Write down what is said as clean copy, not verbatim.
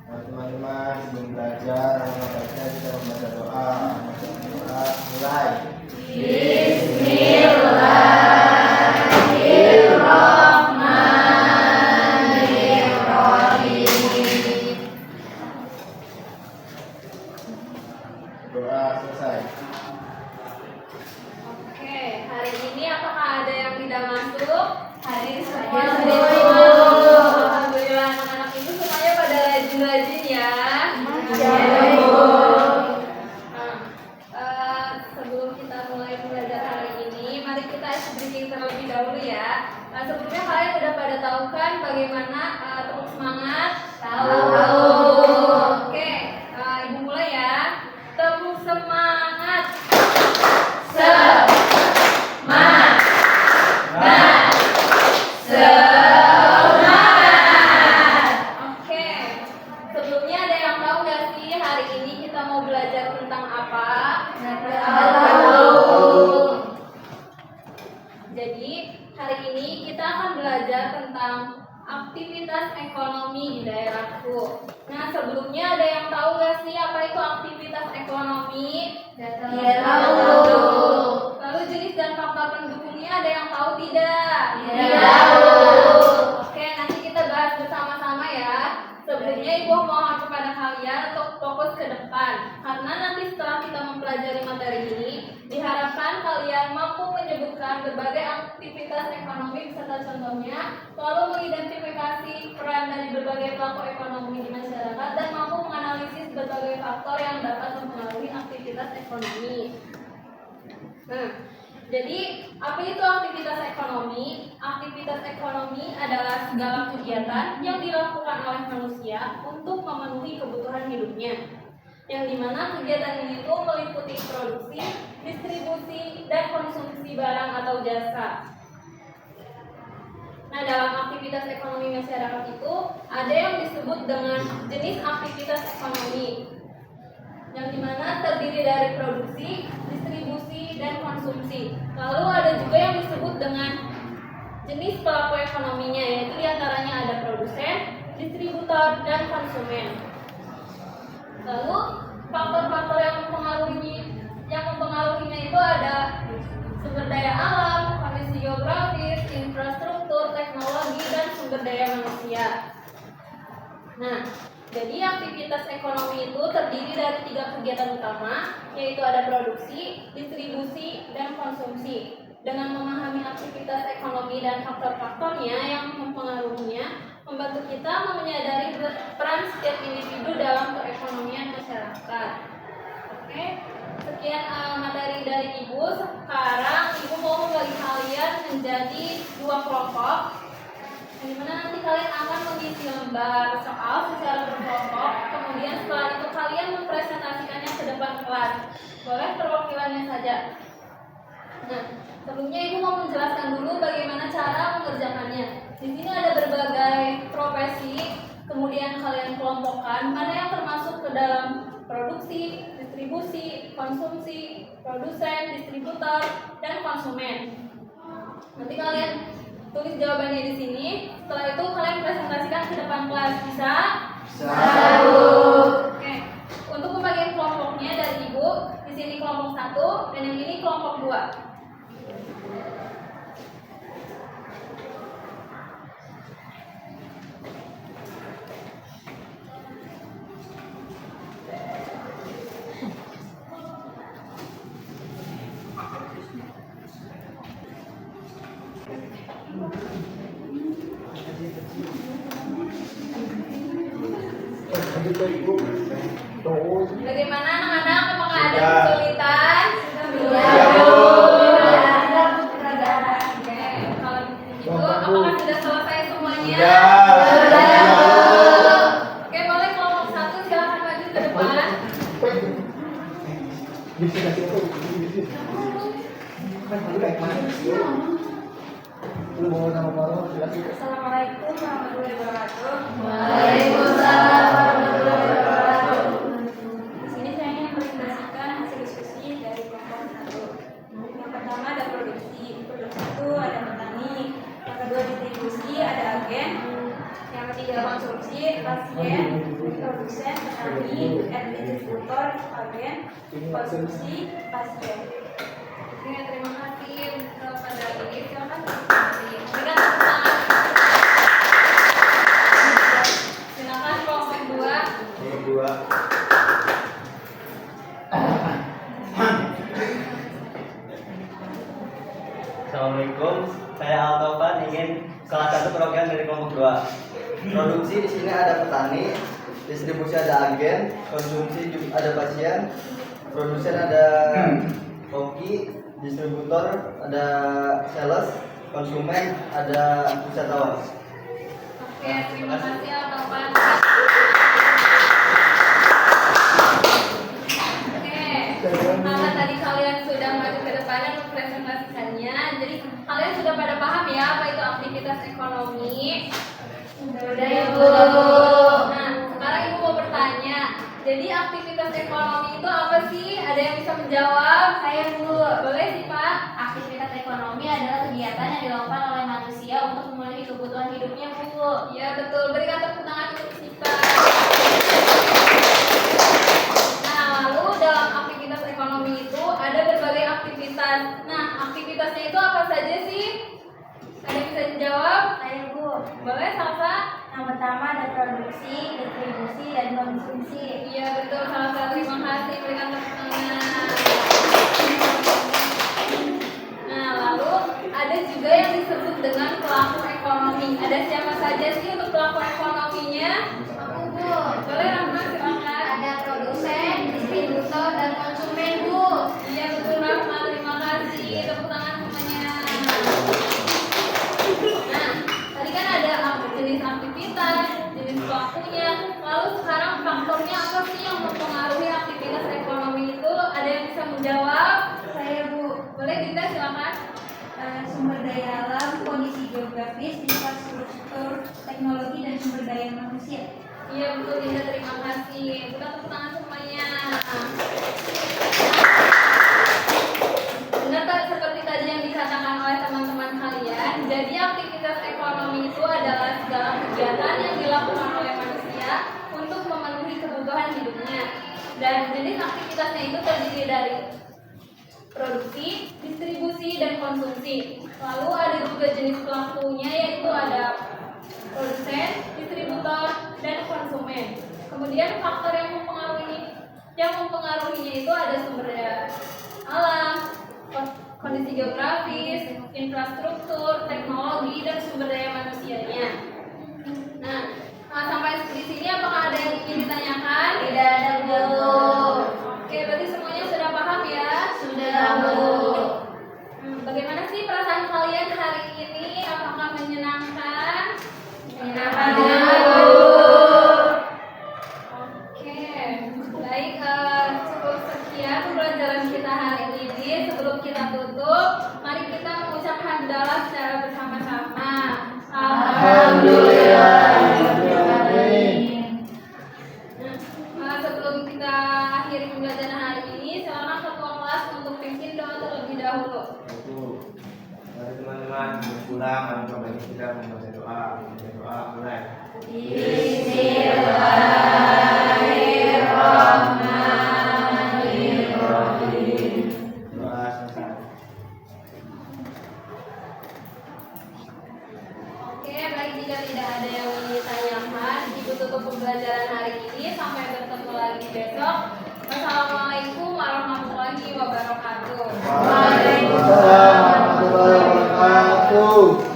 Nah, teman-teman sebelum belajar, baiknya kita membaca doa. Doa mulai. Bismillahirrahmanirrahim. Doa selesai. Oke, hari ini apakah ada yang tidak masuk? Hadir saja. Alhamdulillah, anak-anak itu semuanya pada rajin-rajin ya. Sebelum kita mulai belajar hari ini, mari kita sedikit terlebih dahulu ya. Sebelumnya kalian sudah pada tahu kan bagaimana tepuk semangat? Tahu. Oke, Ibu mulai ya. Tepuk semangat. Oke, sebelumnya ada yang tahu nggak sih hari ini kita mau belajar tentang apa? Jadi hari ini kita akan belajar tentang aktivitas ekonomi di daerahku. Nah, sebelumnya ada yang tahu nggak sih apa itu aktivitas ekonomi? Tahu. Lalu jenis dan faktor pendukungnya ada yang tahu tidak? Oke, nanti kita bahas bersama-sama ya. Sebelumnya Ibu mohon kepada kalian untuk fokus ke depan, karena nanti setelah kita mempelajari materi ini, diharapkan kalian mampu menyebutkan berbagai aktivitas ekonomi beserta contohnya, lalu mengidentifikasi peran dari berbagai pelaku ekonomi di masyarakat, dan mampu menganalisis berbagai faktor yang dapat mempengaruhi aktivitas ekonomi. Nah, jadi apa itu aktivitas ekonomi? Aktivitas ekonomi adalah segala kegiatan yang dilakukan oleh manusia untuk memenuhi kebutuhan hidupnya. Yang dimana kegiatan ini tuh meliputi produksi, distribusi, dan konsumsi barang atau jasa. Nah, dalam aktivitas ekonomi masyarakat itu ada yang disebut dengan jenis aktivitas ekonomi, yang dimana terdiri dari produksi, distribusi, dan konsumsi. Lalu ada juga yang disebut dengan jenis pelaku ekonominya, yaitu diantaranya ada produsen, distributor, dan konsumen. Lalu faktor-faktor yang mempengaruhinya itu ada sumber daya alam, kondisi geografis, infrastruktur, teknologi, dan sumber daya manusia. Nah, jadi aktivitas ekonomi itu terdiri dari 3 kegiatan utama, yaitu ada produksi, distribusi, dan konsumsi. Dengan memahami aktivitas ekonomi dan faktor-faktornya yang mempengaruhinya, membantu kita menyadari peran setiap individu dalam perekonomian masyarakat. Oke, sekian materi dari Ibu. Sekarang Ibu mau membagi kalian menjadi 2 kelompok, di mana nanti kalian akan mengisi lembar soal secara berkelompok. Kemudian setelah itu kalian mempresentasikannya ke depan kelas. Boleh perwakilannya saja. Nah, sebelumnya Ibu mau menjelaskan dulu bagaimana cara mengerjakannya. Di sini ada berbagai profesi, kemudian kalian kelompokkan mana yang termasuk ke dalam produksi, distribusi, konsumsi, produsen, distributor, dan konsumen. Nanti kalian tulis jawabannya di sini. Setelah itu kalian presentasikan ke depan kelas. Bisa? Oke. Untuk pembagian kelompoknya dari Ibu, di sini kelompok 1 dan yang ini kelompok 2. Bagaimana anak-anak? Apakah ada kesulitan? Oke, kalau begitu apakah sudah selesai semuanya? Oke, boleh kelompok 1 silakan maju ke depan. Assalamualaikum warahmatullahi wabarakatuh. Waalaikumsalam warahmatullahi wabarakatuh. Di sini saya ingin presentasikan hasil diskusi dari kelompok 1. Yang pertama ada produksi. Produksi itu ada petani. Yang kedua distribusi ada agen. Yang ketiga konsumsi, pasien, produsen, petani, distributor, agen, konsumsi, pasien. Oke, terima kasih kepada ini. Silakan berikan tepuk tangan. Silakan kelompok 2. Kelompok 2. Assalamualaikum, saya Altovan ingin salah satu program dari kelompok 2. Produksi di sini ada petani, distribusi ada agen, konsumsi juga ada pasien, produsen ada koki, distributor ada sales, konsumen ada wisatawan. Oke, terima kasih Altovan. Oke, karena tadi kalian sudah maju ke depan dan mempresentasikannya, jadi kalian sudah pada paham ya apa itu aktivitas ekonomi? Sudah ya Bu. Nah, sekarang Ibu mau bertanya. Jadi aktivitas ekonomi itu apa sih? Ada yang bisa menjawab? Saya Bu. Boleh sih Pak. Aktivitas ekonomi adalah kegiatan yang dilakukan oleh manusia untuk memenuhi kebutuhan hidupnya, Bu. Ya betul. Berikan tepuk tangan untuk kita. Nah, lalu dalam aktivitas ekonomi itu ada berbagai aktivitas. Nah, aktivitasnya itu apa saja sih? Ada yang bisa dijawab? Saya Bu. Boleh, Salsa? Yang pertama ada produksi, distribusi, dan konsumsi. Iya betul, Salsa. Terima kasih. Berikan tepuk tangan. Nah, lalu ada juga yang disebut dengan pelaku ekonomi. Ada siapa saja sih untuk pelaku ekonominya? Aku Bu. Boleh, Rahma, silakan. Ada produsen, distributor, dan konsumen, Bu. Iya betul, Rahma. Terima kasih. Tepuk tangan semuanya. Nah, tadi kan ada jenis aktivitas, jenis pelakunya. Lalu sekarang faktornya apa sih yang mempengaruhi aktivitas ekonomi itu? Ada yang bisa menjawab? Saya Bu. Boleh, Dinda, silakan. Sumber daya alam, kondisi geografis, infrastruktur, teknologi, dan sumber daya manusia. Iya betul, Dinda. Terima kasih. Kita tepuk tangan semuanya. Benar tak seperti tadi yang dikatakan oleh teman-teman kalian? Jadi aktivitas ekonomi itu adalah segala kegiatan yang dilakukan oleh manusia untuk memenuhi kebutuhan hidupnya. Dan jenis aktivitasnya itu terdiri dari produksi, distribusi, dan konsumsi. Lalu ada juga jenis pelakunya, yaitu ada produsen, distributor, dan konsumen. Kemudian faktor yang mempengaruhinya itu ada sumber daya alam, kondisi geografis, infrastruktur, teknologi, dan sumber daya manusianya. Nah, sampai di sini apakah ada yang ingin ditanyakan? Tidak ada, Bu. Oke, berarti semuanya sudah paham ya? Sudah, Bu. Bagaimana sih perasaan kalian hari ini? Apakah menyenangkan? Menyenangkan, Bu. Oke, baik. Cukup sekian pembelajaran kita hari ini. Sebelum kita tutup, mari kita mengucapkan hamdalah secara bersama-sama. Alhamdulillah. Sebelum kita akhiri pembelajaran hari ini, silakan ketua kelas untuk pimpin doa terlebih dahulu. Mari teman-teman berpulang, mari kembali kita membaca doa. Doa mulai. Bismillahirrahmanirrahim. Doa selesai. Oke, baik, jika tidak ada yang ingin ditanyakan, Ibu tutup pembelajaran hari ini. Sampai bertemu lagi besok. Wassalamualaikum warahmatullahi wabarakatuh. Waalaikumsalam warahmatullahi wabarakatuh.